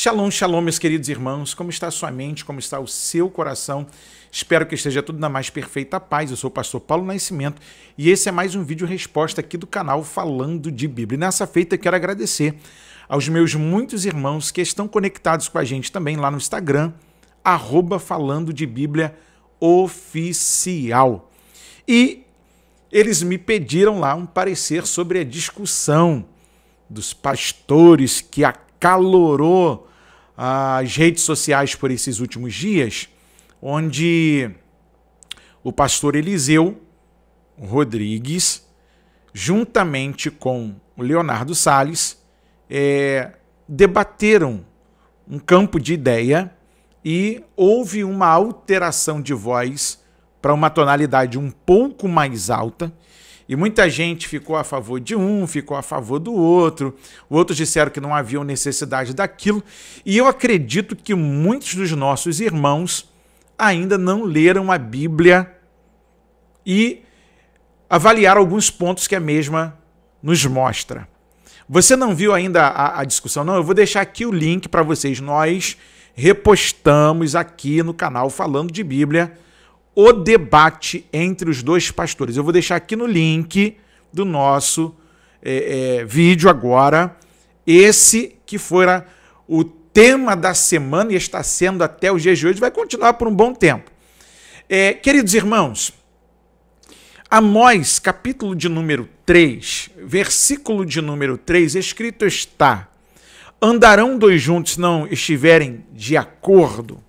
Shalom, shalom, meus queridos irmãos. Como está a sua mente? Como está o seu coração? Espero que esteja tudo na mais perfeita paz. Eu sou o pastor Paulo Nascimento e esse é mais um vídeo resposta aqui do canal Falando de Bíblia. E nessa feita eu quero agradecer aos meus muitos irmãos que estão conectados com a gente também lá no Instagram, @Falando de Bíblia Oficial. E eles me pediram lá um parecer sobre a discussão dos pastores que acalorou as redes sociais por esses últimos dias, onde o pastor Eliseu Rodrigues, juntamente com o Leonardo Salles, debateram um campo de ideia e houve uma alteração de voz para uma tonalidade um pouco mais alta, e muita gente ficou a favor de um, ficou a favor do outro, outros disseram que não havia necessidade daquilo, e eu acredito que muitos dos nossos irmãos ainda não leram a Bíblia e avaliaram alguns pontos que a mesma nos mostra. Você não viu ainda a discussão? Não, eu vou deixar aqui o link para vocês. Nós repostamos aqui no canal Falando de Bíblia o debate entre os dois pastores. Eu vou deixar aqui no link do nosso vídeo agora, esse que fora o tema da semana e está sendo até os dias de hoje, vai continuar por um bom tempo. Queridos irmãos, Amós, capítulo de número 3, versículo de número 3, escrito está: andarão dois juntos se não estiverem de acordo?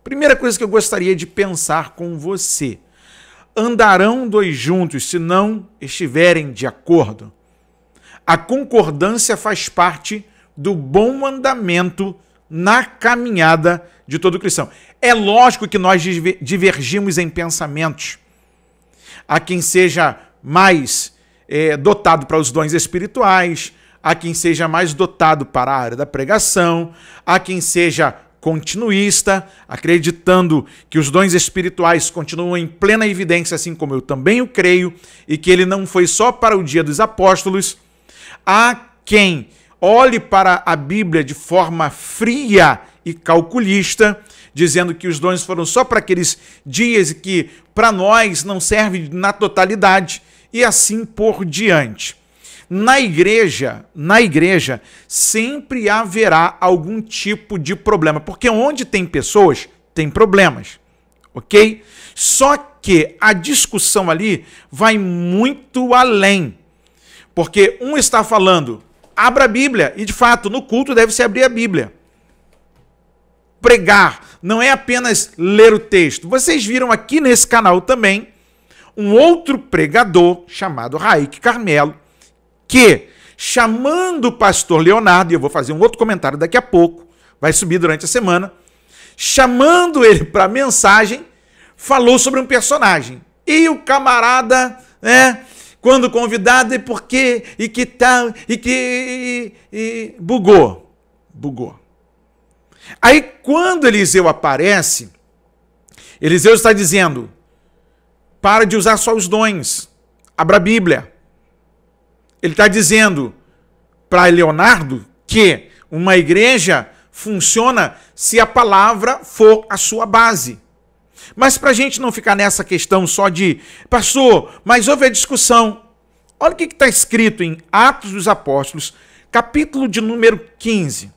Primeira coisa que eu gostaria de pensar com você: andarão dois juntos se não estiverem de acordo? A concordância faz parte do bom andamento na caminhada de todo cristão. É lógico que nós divergimos em pensamentos. Há quem seja mais dotado para os dons espirituais, há quem seja mais dotado para a área da pregação, há quem seja continuista, acreditando que os dons espirituais continuam em plena evidência, assim como eu também o creio, e que ele não foi só para o dia dos apóstolos. Há quem olhe para a Bíblia de forma fria e calculista, dizendo que os dons foram só para aqueles dias e que para nós não serve na totalidade, e assim por diante. Na igreja sempre haverá algum tipo de problema, porque onde tem pessoas, tem problemas, ok? Só que a discussão ali vai muito além, porque um está falando, abra a Bíblia, e de fato no culto deve-se abrir a Bíblia. Pregar não é apenas ler o texto. Vocês viram aqui nesse canal também um outro pregador chamado Raik Carmelo, que, chamando o pastor Leonardo, e eu vou fazer um outro comentário daqui a pouco, vai subir durante a semana, chamando ele para a mensagem, falou sobre um personagem. E o camarada, quando convidado, por quê, e que tal, e bugou. Aí, quando Eliseu aparece, Eliseu está dizendo, para de usar só os dons, abra a Bíblia. Ele está dizendo para Leonardo que uma igreja funciona se a palavra for a sua base. Mas para a gente não ficar nessa questão só de, pastor, mas houve a discussão. Olha o que está escrito em Atos dos Apóstolos, capítulo de número 15,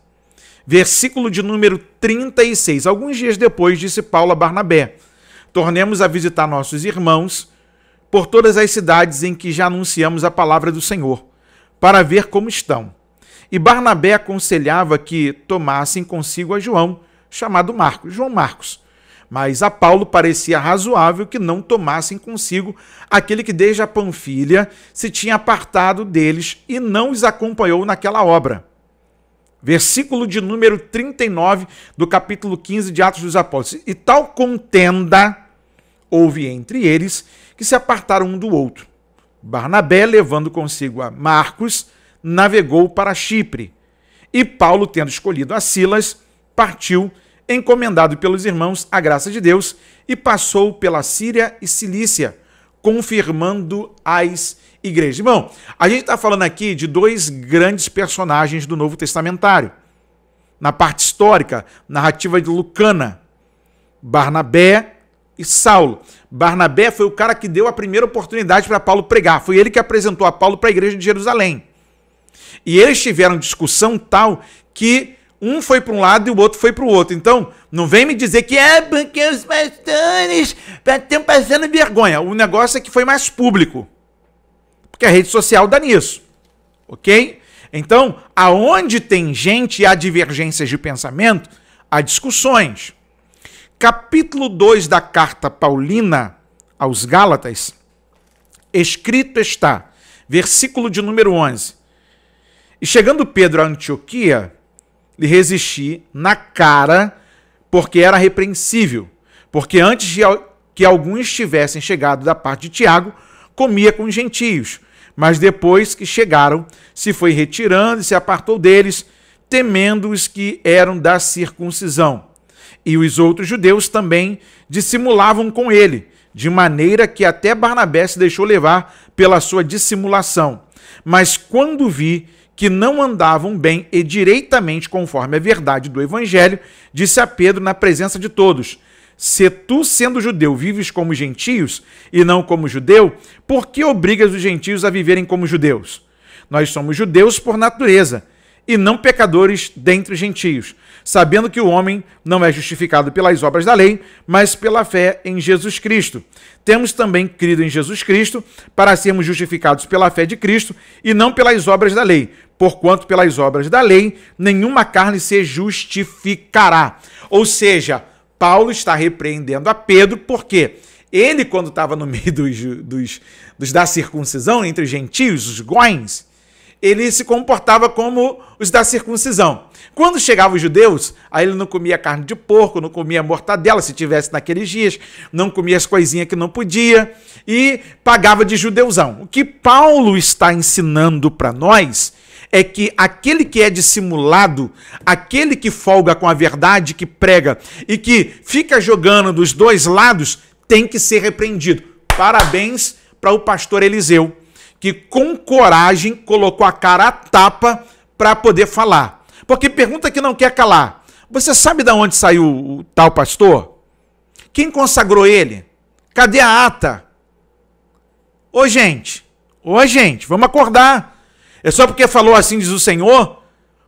versículo de número 36. Alguns dias depois, disse Paulo a Barnabé: tornemos a visitar nossos irmãos por todas as cidades em que já anunciamos a palavra do Senhor, para ver como estão. E Barnabé aconselhava que tomassem consigo a João, chamado Marcos, João Marcos. Mas a Paulo parecia razoável que não tomassem consigo aquele que desde a Panfilha se tinha apartado deles e não os acompanhou naquela obra. Versículo de número 39 do capítulo 15 de Atos dos Apóstolos. E tal contenda houve entre eles que se apartaram um do outro. Barnabé, levando consigo a Marcos, navegou para Chipre. E Paulo, tendo escolhido a Silas, partiu, encomendado pelos irmãos à graça de Deus, e passou pela Síria e Cilícia, confirmando as igrejas. Irmão, a gente está falando aqui de dois grandes personagens do Novo Testamentário. na parte histórica, narrativa de Lucana, Barnabé e Saulo. Barnabé foi o cara que deu a primeira oportunidade para Paulo pregar. Foi ele que apresentou a Paulo para a igreja de Jerusalém. E eles tiveram discussão tal que um foi para um lado e o outro foi para o outro. Então, não vem me dizer que é porque os pastores estão passando vergonha. O negócio é que foi mais público. Porque a rede social dá nisso. Ok? Então, aonde tem gente e há divergências de pensamento, há discussões. Capítulo 2 da carta paulina aos Gálatas, escrito está, versículo de número 11. E chegando Pedro a Antioquia, lhe resisti na cara, porque era repreensível, porque antes de que alguns tivessem chegado da parte de Tiago, comia com os gentios, mas depois que chegaram, se foi retirando e se apartou deles, temendo os que eram da circuncisão. E os outros judeus também dissimulavam com ele, de maneira que até Barnabé se deixou levar pela sua dissimulação. Mas quando vi que não andavam bem e direitamente conforme a verdade do evangelho, disse a Pedro na presença de todos: se tu, sendo judeu, vives como gentios e não como judeu, por que obrigas os gentios a viverem como judeus? Nós somos judeus por natureza, e não pecadores dentre os gentios, sabendo que o homem não é justificado pelas obras da lei, mas pela fé em Jesus Cristo. Temos também crido em Jesus Cristo para sermos justificados pela fé de Cristo e não pelas obras da lei, porquanto pelas obras da lei nenhuma carne se justificará. Ou seja, Paulo está repreendendo a Pedro porque ele, quando estava no meio dos da circuncisão, entre os gentios, os goins, ele se comportava como os da circuncisão. Quando chegavam os judeus, aí ele não comia carne de porco, não comia mortadela, se tivesse naqueles dias, não comia as coisinhas que não podia e pagava de judeuzão. O que Paulo está ensinando para nós é que aquele que é dissimulado, aquele que folga com a verdade, que prega e que fica jogando dos dois lados, tem que ser repreendido. Parabéns para o pastor Eliseu, que com coragem colocou a cara à tapa para poder falar. Porque pergunta que não quer calar. Você sabe de onde saiu o tal pastor? Quem consagrou ele? Cadê a ata? Ô gente, vamos acordar. É só porque falou assim, diz o Senhor?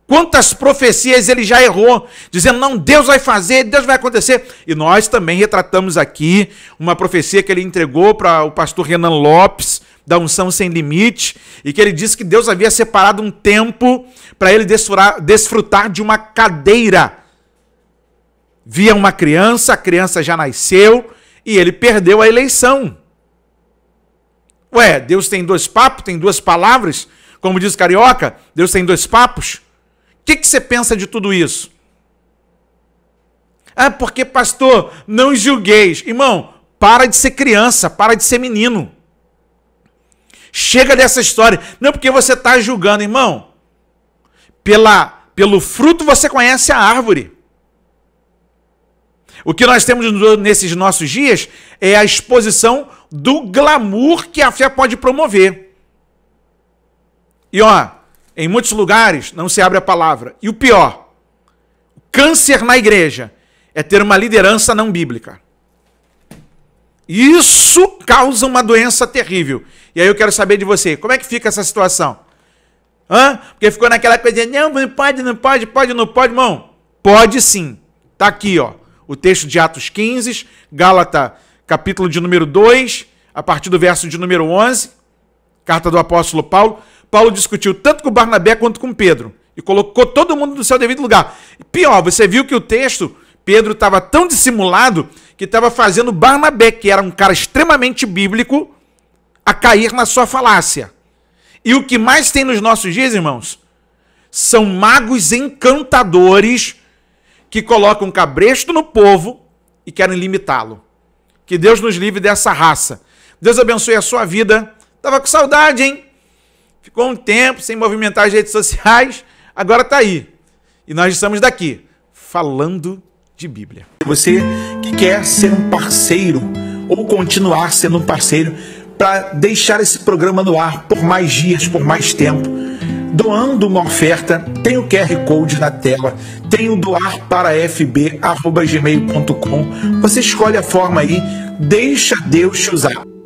Quantas profecias ele já errou, dizendo, não, Deus vai fazer, Deus vai acontecer. E nós também retratamos aqui uma profecia que ele entregou para o pastor Renan Lopes, da Unção Sem Limite, e que ele disse que Deus havia separado um tempo para ele desfrutar de uma cadeira. Via uma criança, a criança já nasceu, e ele perdeu a eleição. Ué, Deus tem dois papos, tem duas palavras? Como diz o carioca, Deus tem dois papos? O que você pensa de tudo isso? Ah, porque pastor, não julgueis. Irmão, para de ser criança, para de ser menino. Chega dessa história. Não porque você está julgando, irmão. Pelo fruto você conhece a árvore. O que nós temos nesses nossos dias é a exposição do glamour que a fé pode promover. E ó, em muitos lugares não se abre a palavra. E o pior, o câncer na igreja é ter uma liderança não bíblica. Isso causa uma doença terrível. E aí eu quero saber de você, como é que fica essa situação? Porque ficou naquela coisa, não pode, irmão. Pode sim. Tá aqui, ó, o texto de Atos 15, Gálatas, capítulo de número 2, a partir do verso de número 11, carta do apóstolo Paulo. Paulo discutiu tanto com Barnabé quanto com Pedro e colocou todo mundo no seu devido lugar. E pior, você viu que o texto, Pedro estava tão dissimulado que estava fazendo Barnabé, que era um cara extremamente bíblico, a cair na sua falácia. E o que mais tem nos nossos dias, irmãos, são magos encantadores que colocam cabresto no povo e querem limitá-lo. Que Deus nos livre dessa raça. Deus abençoe a sua vida. Tava com saudade, hein? Ficou um tempo sem movimentar as redes sociais, agora está aí. E nós estamos daqui, falando de Bíblia. Você que quer ser um parceiro, ou continuar sendo um parceiro, para deixar esse programa no ar por mais dias, por mais tempo, doando uma oferta. Tem o QR Code na tela, tem o doarparafb@gmail.com. Você escolhe a forma aí, deixa Deus te usar.